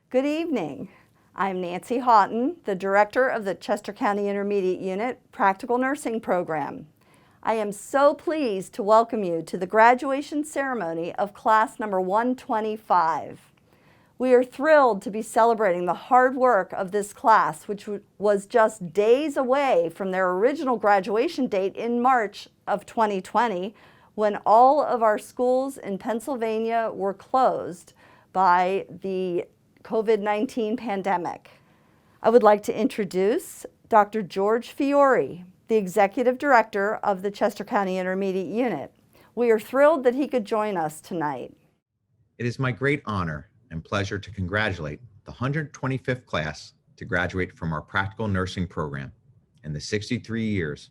Good evening. I'm Nancy Houghton, the Director of the Chester County Intermediate Unit Practical Nursing Program. I am so pleased to welcome you to the graduation ceremony of class number 125. We are thrilled to be celebrating the hard work of this class, which was just days away from their original graduation date in March of 2020, when all of our schools in Pennsylvania were closed by the COVID-19 pandemic. I would like to introduce Dr. George Fiore, the Executive Director of the Chester County Intermediate Unit. We are thrilled that he could join us tonight. It is my great honor and pleasure to congratulate the 125th class to graduate from our practical nursing program in the 63 years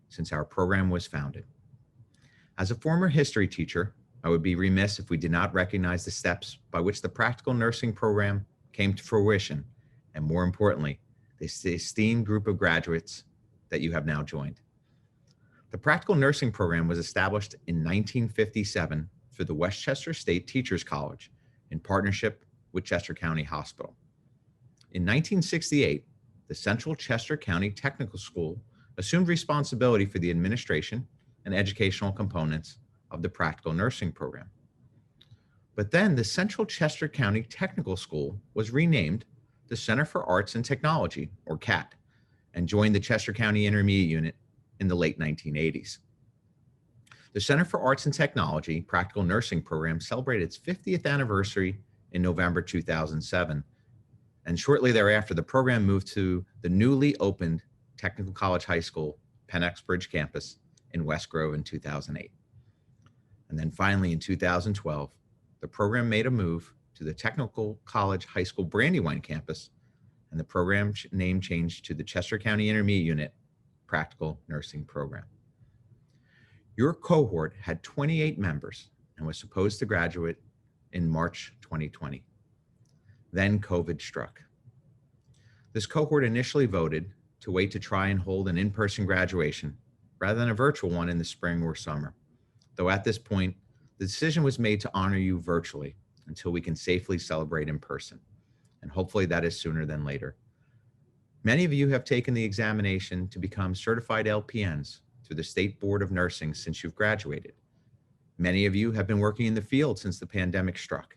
since our program was founded. As a former history teacher, I would be remiss if we did not recognize the steps by which the practical nursing program came to fruition, and more importantly, this esteemed group of graduates that you have now joined. The practical nursing program was established in 1957 through the Westchester State Teachers College in partnership with Chester County Hospital. In 1968, the Central Chester County Technical School assumed responsibility for the administration and educational components of the practical nursing program. But then the Central Chester County Technical School was renamed the Center for Arts and Technology, or CAT, and joined the Chester County Intermediate Unit in the late 1980s. The Center for Arts and Technology Practical Nursing Program celebrated its 50th anniversary in November 2007, and shortly thereafter, the program moved to the newly opened Technical College High School, Penn Bridge campus in West Grove in 2008. And then finally in 2012, the program made a move to the Technical College High School Brandywine campus, and the program name changed to the Chester County Intermediate Unit Practical Nursing Program. Your cohort had 28 members and was supposed to graduate in March 2020. Then COVID struck. This cohort initially voted to wait to try and hold an in-person graduation rather than a virtual one in the spring or summer. Though at this point, the decision was made to honor you virtually until we can safely celebrate in person. And hopefully that is sooner than later. Many of you have taken the examination to become certified LPNs through the State Board of Nursing since you've graduated. Many of you have been working in the field since the pandemic struck.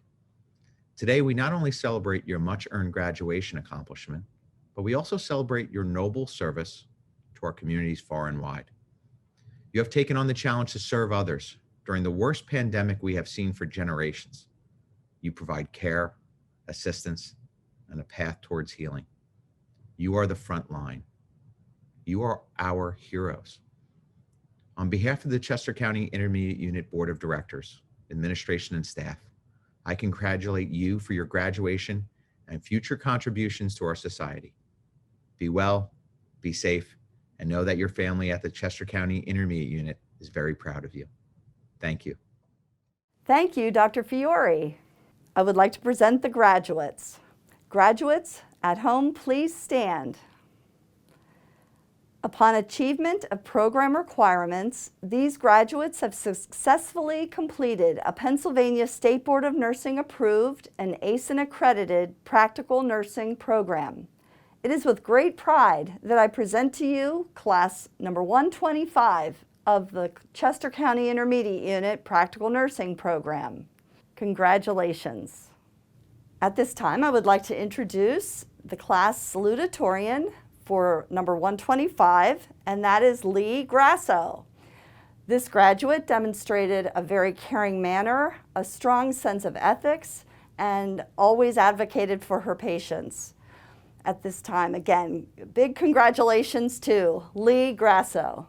Today, we not only celebrate your much-earned graduation accomplishment, but we also celebrate your noble service to our communities far and wide. You have taken on the challenge to serve others during the worst pandemic we have seen for generations. You provide care, assistance, and a path towards healing. You are the front line. You are our heroes. On behalf of the Chester County Intermediate Unit Board of Directors, administration, and staff, I congratulate you for your graduation and future contributions to our society. Be well, be safe, and know that your family at the Chester County Intermediate Unit is very proud of you. Thank you. Thank you, Dr. Fiore. I would like to present the graduates. Graduates at home, please stand. Upon achievement of program requirements, these graduates have successfully completed a Pennsylvania State Board of Nursing approved and ASIN accredited practical nursing program. It is with great pride that I present to you class number 125 of the Chester County Intermediate Unit Practical Nursing Program. Congratulations. At this time, I would like to introduce the class salutatorian for number 125, and that is Lee Grasso. This graduate demonstrated a very caring manner, a strong sense of ethics, and always advocated for her patients. At this time, again, big congratulations to Lee Grasso.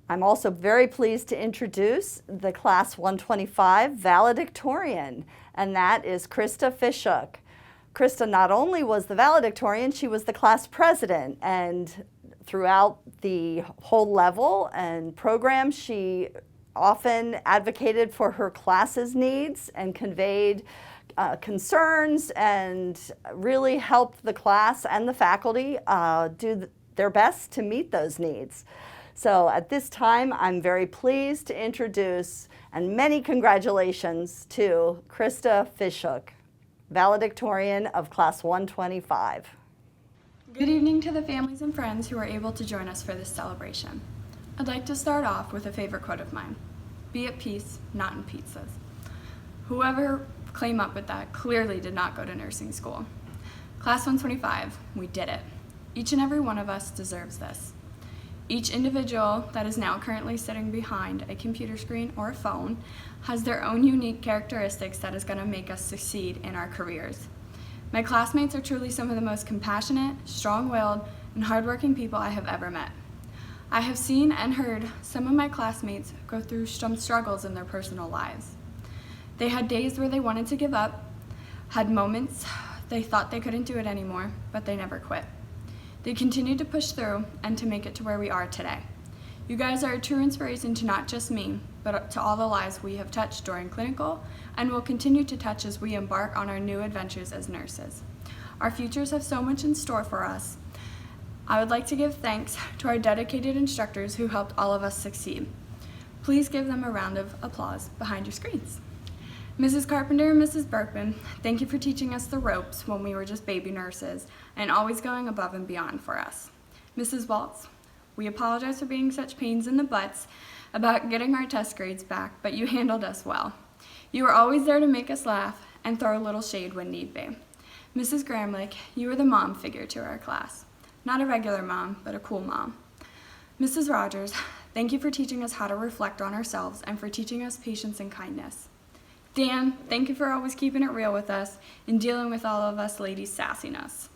I'm also very pleased to introduce the class 125 valedictorian, and that is Krista Fishhook. Krista not only was the valedictorian, she was the class president, and throughout the whole level and program, she often advocated for her class's needs and conveyed concerns and really helped the class and the faculty do their best to meet those needs. So at this time, I'm very pleased to introduce, and many congratulations to Krista Fishhook, valedictorian of Class 125. Good evening to the families and friends who are able to join us for this celebration. I'd like to start off with a favorite quote of mine. Be at peace, not in pizzas. Whoever came up with that clearly did not go to nursing school. Class 125, we did it. Each and every one of us deserves this. Each individual that is now currently sitting behind a computer screen or a phone has their own unique characteristics that is going to make us succeed in our careers. My classmates are truly some of the most compassionate, strong-willed, and hardworking people I have ever met. I have seen and heard some of my classmates go through some struggles in their personal lives. They had days where they wanted to give up, had moments they thought they couldn't do it anymore, but they never quit. They continued to push through and to make it to where we are today. You guys are a true inspiration to not just me, but to all the lives we have touched during clinical and will continue to touch as we embark on our new adventures as nurses. Our futures have so much in store for us. I would like to give thanks to our dedicated instructors who helped all of us succeed. Please give them a round of applause behind your screens. Mrs. Carpenter and Mrs. Berkman, thank you for teaching us the ropes when we were just baby nurses and always going above and beyond for us. Mrs. Waltz, we apologize for being such pains in the butts about getting our test grades back, but you handled us well. You were always there to make us laugh and throw a little shade when need be. Mrs. Gramlich, you were the mom figure to our class. Not a regular mom, but a cool mom. Mrs. Rogers, thank you for teaching us how to reflect on ourselves and for teaching us patience and kindness. Dan, thank you for always keeping it real with us and dealing with all of us ladies' sassiness.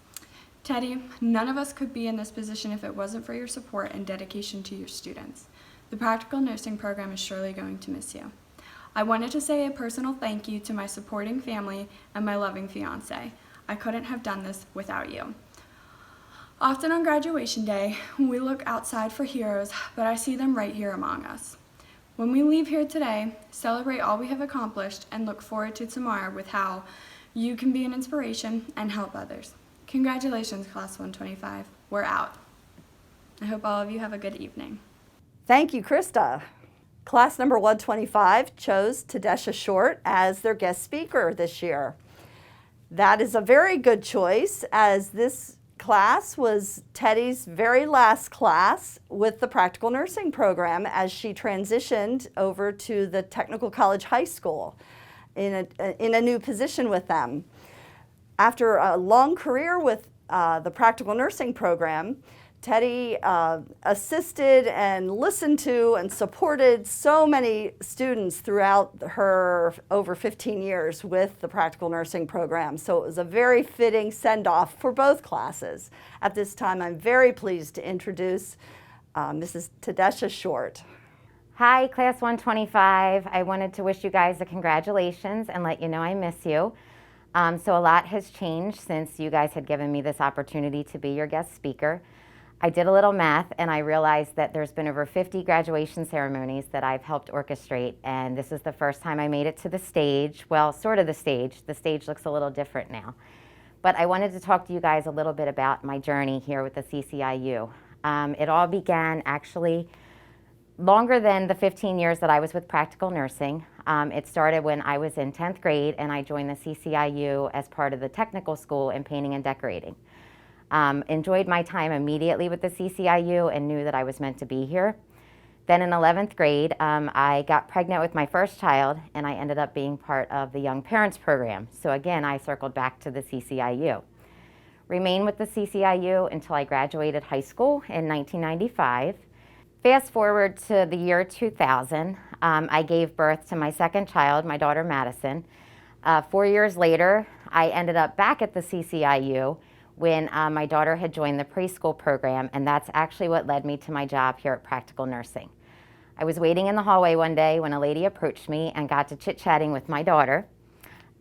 Teddy, none of us could be in this position if it wasn't for your support and dedication to your students. The practical nursing program is surely going to miss you. I wanted to say a personal thank you to my supporting family and my loving fiance. I couldn't have done this without you. Often on graduation day, we look outside for heroes, but I see them right here among us. When we leave here today, celebrate all we have accomplished and look forward to tomorrow with how you can be an inspiration and help others. Congratulations, Class 125. We're out. I hope all of you have a good evening. Thank you, Krista. Class number 125 chose Tedesha Short as their guest speaker this year. That is a very good choice, as this class was Teddy's very last class with the practical nursing program as she transitioned over to the Technical College High School in a new position with them. After a long career with the practical nursing program, Teddy assisted and listened to and supported so many students throughout her over 15 years with the practical nursing program. So it was a very fitting send-off for both classes. At this time, I'm very pleased to introduce Mrs. Tedesha Short. Hi, Class 125. I wanted to wish you guys a congratulations and let you know I miss you. So a lot has changed since you guys had given me this opportunity to be your guest speaker. I did a little math and I realized that there's been over 50 graduation ceremonies that I've helped orchestrate, and this is the first time I made it to the stage. Well, sort of the stage. The stage looks a little different now. But I wanted to talk to you guys a little bit about my journey here with the CCIU. It all began actually longer than the 15 years that I was with practical nursing. It started when I was in 10th grade and I joined the CCIU as part of the technical school in painting and decorating. Enjoyed my time immediately with the CCIU and knew that I was meant to be here. Then in 11th grade, I got pregnant with my first child and I ended up being part of the Young Parents Program. So again, I circled back to the CCIU. Remained with the CCIU until I graduated high school in 1995. Fast forward to the year 2000, I gave birth to my second child, my daughter Madison. 4 years later, I ended up back at the CCIU when my daughter had joined the preschool program, and that's actually what led me to my job here at Practical Nursing. I was waiting in the hallway one day when a lady approached me and got to chit-chatting with my daughter.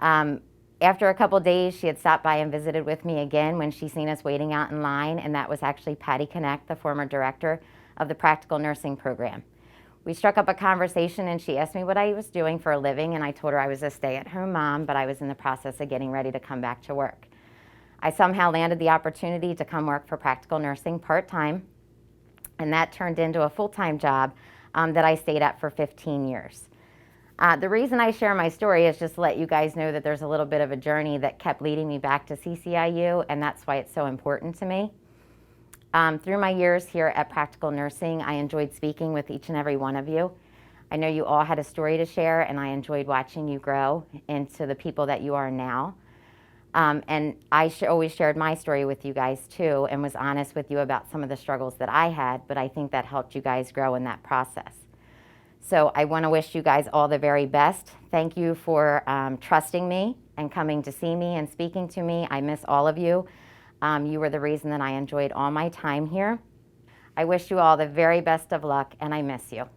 After a couple days, she had stopped by and visited with me again when she seen us waiting out in line, and that was actually Patty Connect, the former director of the Practical Nursing program. We struck up a conversation and she asked me what I was doing for a living, and I told her I was a stay-at-home mom, but I was in the process of getting ready to come back to work. I somehow landed the opportunity to come work for Practical Nursing part-time, and that turned into a full-time job that I stayed at for 15 years. The reason I share my story is just to let you guys know that there's a little bit of a journey that kept leading me back to CCIU, and that's why it's so important to me. Through my years here at Practical Nursing, I enjoyed speaking with each and every one of you. I know you all had a story to share, and I enjoyed watching you grow into the people that you are now. And I always shared my story with you guys too, and was honest with you about some of the struggles that I had, but I think that helped you guys grow in that process. So I want to wish you guys all the very best. Thank you for trusting me and coming to see me and speaking to me. I miss all of you. You were the reason that I enjoyed all my time here. I wish you all the very best of luck, and I miss you.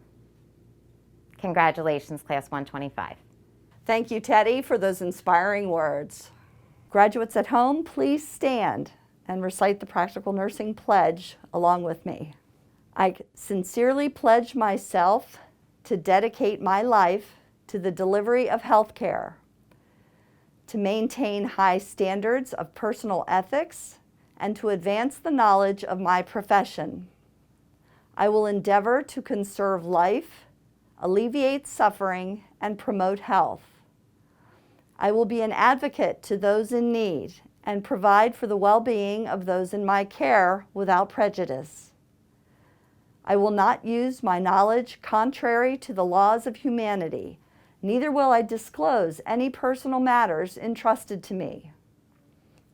Congratulations, Class 125. Thank you, Teddy, for those inspiring words. Graduates at home, please stand and recite the Practical Nursing Pledge along with me. I sincerely pledge myself to dedicate my life to the delivery of health care, to maintain high standards of personal ethics, and to advance the knowledge of my profession. I will endeavor to conserve life, alleviate suffering, and promote health. I will be an advocate to those in need and provide for the well-being of those in my care without prejudice. I will not use my knowledge contrary to the laws of humanity, neither will I disclose any personal matters entrusted to me.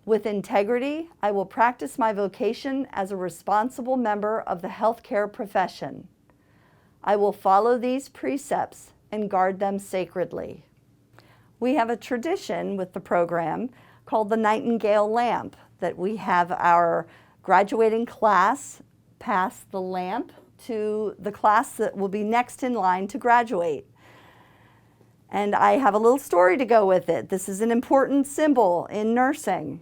With integrity, I will practice my vocation as a responsible member of the healthcare profession. I will follow these precepts and guard them sacredly. We have a tradition with the program called the Nightingale lamp, that we have our graduating class pass the lamp to the class that will be next in line to graduate. And I have a little story to go with it. This is an important symbol in nursing.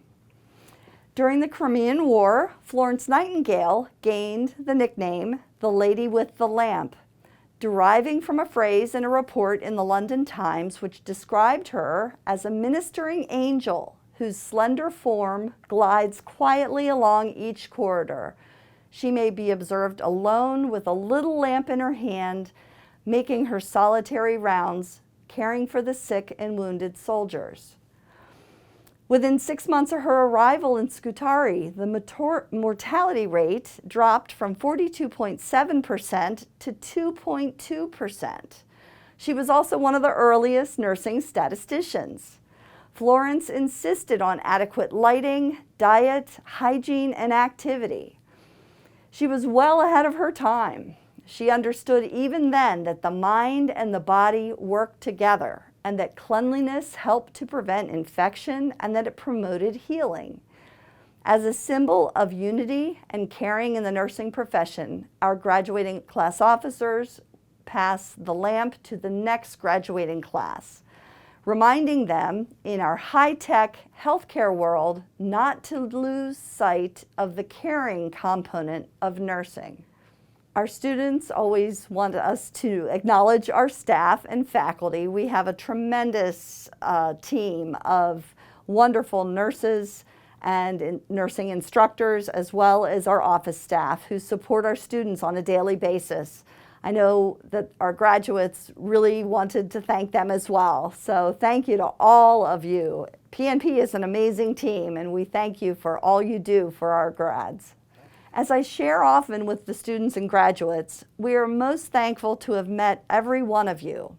During the Crimean War, Florence Nightingale gained the nickname, the Lady with the Lamp, deriving from a phrase in a report in the London Times which described her as a ministering angel whose slender form glides quietly along each corridor. She may be observed alone with a little lamp in her hand, making her solitary rounds, caring for the sick and wounded soldiers. Within 6 months of her arrival in Scutari, the mortality rate dropped from 42.7% to 2.2%. She was also one of the earliest nursing statisticians. Florence insisted on adequate lighting, diet, hygiene, and activity. She was well ahead of her time. She understood even then that the mind and the body worked together, and that cleanliness helped to prevent infection, and that it promoted healing. As a symbol of unity and caring in the nursing profession, our graduating class officers pass the lamp to the next graduating class, reminding them in our high-tech healthcare world not to lose sight of the caring component of nursing. Our students always want us to acknowledge our staff and faculty. We have a tremendous team of wonderful nurses and nursing instructors, as well as our office staff who support our students on a daily basis. I know that our graduates really wanted to thank them as well. So thank you to all of you. PNP is an amazing team, and we thank you for all you do for our grads. As I share often with the students and graduates, we are most thankful to have met every one of you.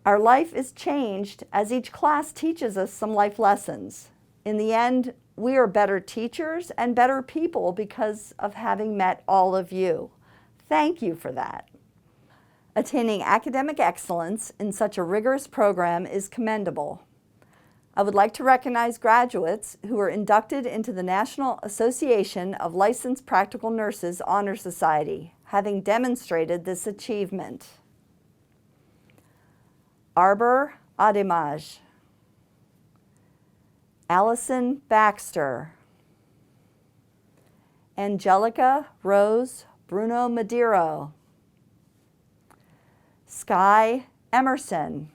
Our life is changed as each class teaches us some life lessons. In the end, we are better teachers and better people because of having met all of you. Thank you for that. Attaining academic excellence in such a rigorous program is commendable. I would like to recognize graduates who were inducted into the National Association of Licensed Practical Nurses Honor Society, having demonstrated this achievement. Arbor Ademaj, Allison Baxter, Angelica Rose Bruno Madero, Sky Emerson,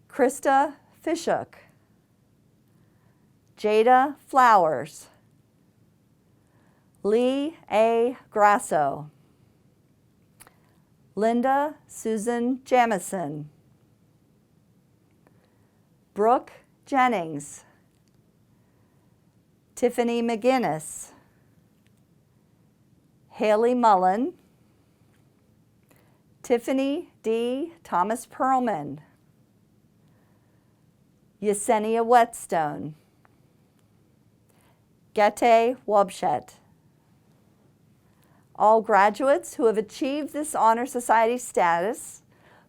Krista Fishhook, Jada Flowers, Lee A. Grasso, Linda Susan Jamison, Brooke Jennings, Tiffany McGinnis, Haley Mullen, Tiffany D. Thomas Perlman, Yesenia Whetstone, Gete Wobshet. All graduates who have achieved this Honor Society status,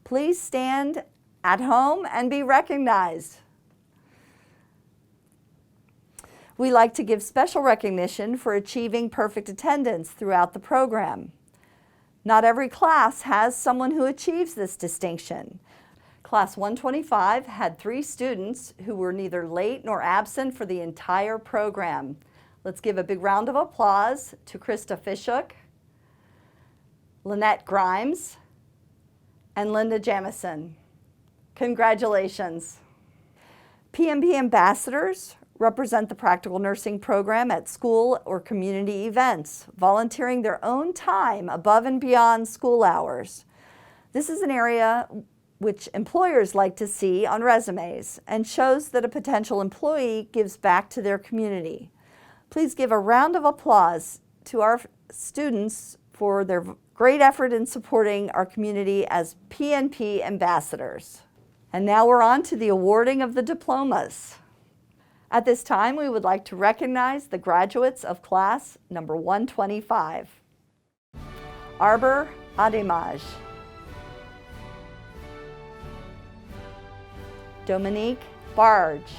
please stand at home and be recognized. We like to give special recognition for achieving perfect attendance throughout the program. Not every class has someone who achieves this distinction. Class 125 had 3 students who were neither late nor absent for the entire program. Let's give a big round of applause to Krista Fishhook, Lynette Grimes, and Linda Jamison. Congratulations. PNP ambassadors represent the practical nursing program at school or community events, volunteering their own time above and beyond school hours. This is an area which employers like to see on resumes and shows that a potential employee gives back to their community. Please give a round of applause to our students for their great effort in supporting our community as PNP ambassadors. And now we're on to the awarding of the diplomas. At this time, we would like to recognize the graduates of class number 125. Arbor Ademaj, Dominique Barge,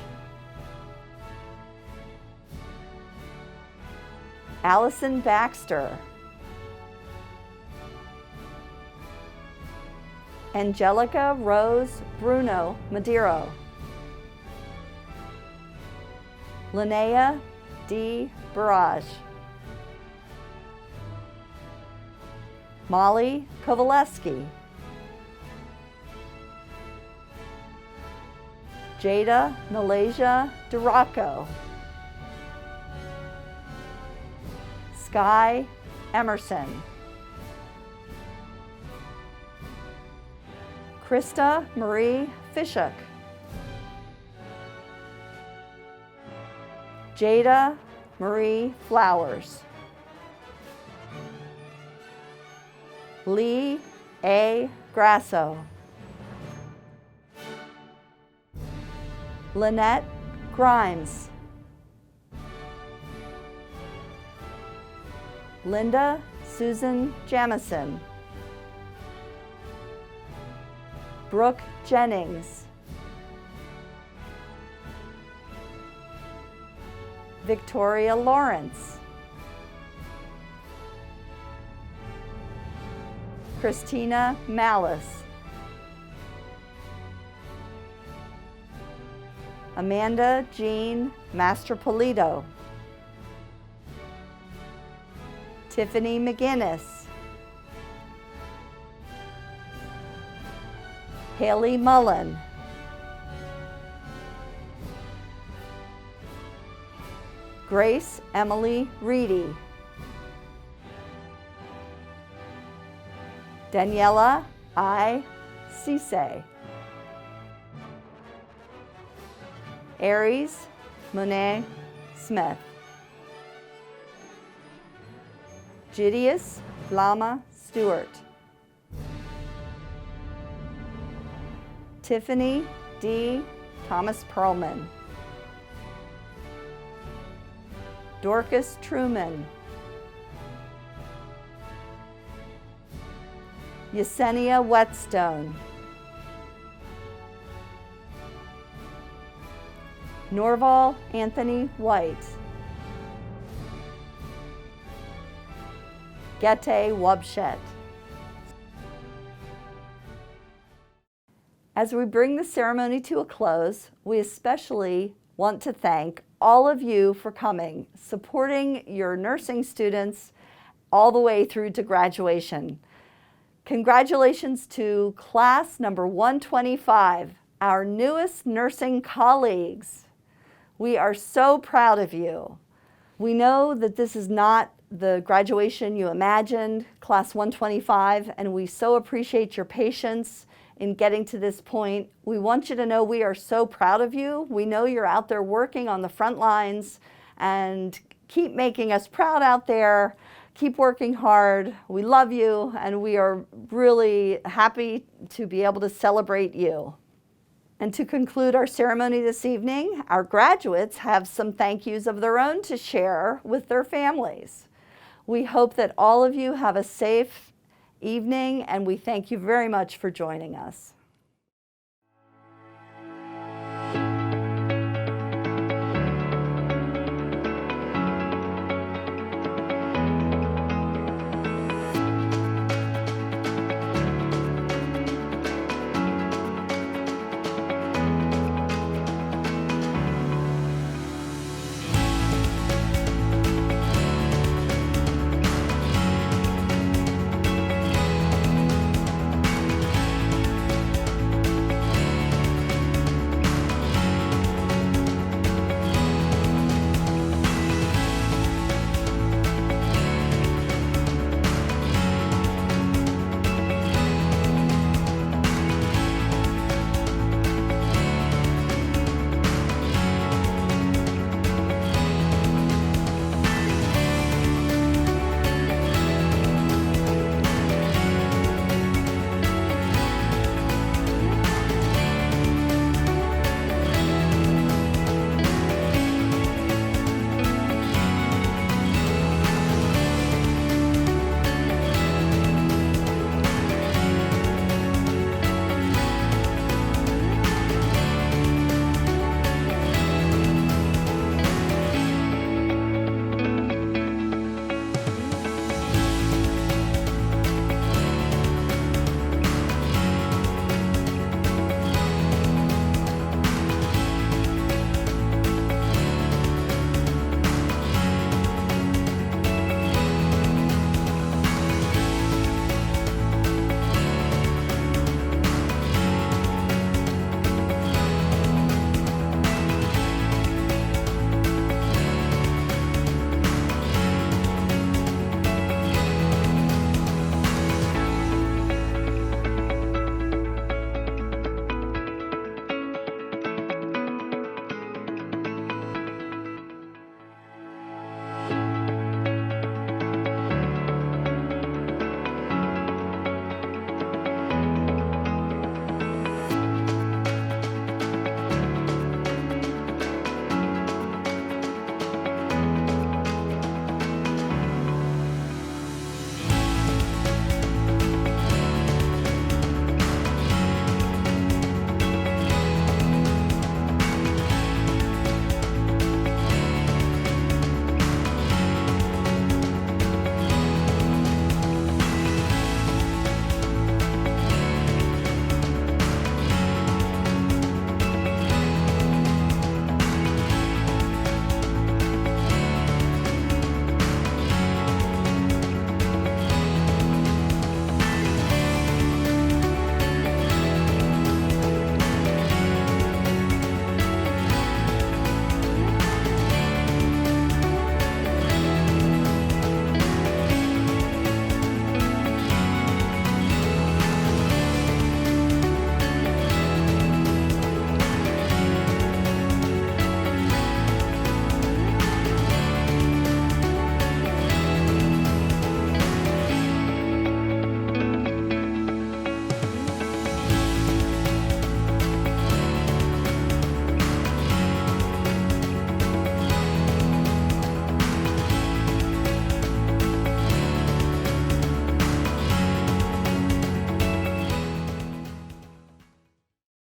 Allison Baxter, Angelica Rose Bruno Madero, Linnea D. Barrage, Molly Kovaleski, Jada Malaysia Duraco, Sky Emerson, Krista Marie Fishhook, Jada Marie Flowers, Lee A. Grasso, Lynette Grimes, Linda Susan Jamison, Brooke Jennings, Victoria Lawrence, Christina Malice, Amanda Jean Mastropolito, Tiffany McGinnis, Haley Mullen, Grace Emily Reedy, Daniela I. Cisse, Aries Monet Smith, Gideus Lama Stewart, Tiffany D. Thomas Perlman, Dorcas Truman, Yesenia Whetstone, Norval Anthony White, Gete Wobshet. As we bring the ceremony to a close, we especially want to thank all of you for coming, supporting your nursing students all the way through to graduation. Congratulations to class number 125, our newest nursing colleagues. We are so proud of you. We know that this is not the graduation you imagined, Class 125, and we so appreciate your patience in getting to this point. We want you to know we are so proud of you. We know you're out there working on the front lines, and keep making us proud out there. Keep working hard. We love you, and we are really happy to be able to celebrate you. And to conclude our ceremony this evening, our graduates have some thank yous of their own to share with their families. We hope that all of you have a safe evening, and we thank you very much for joining us.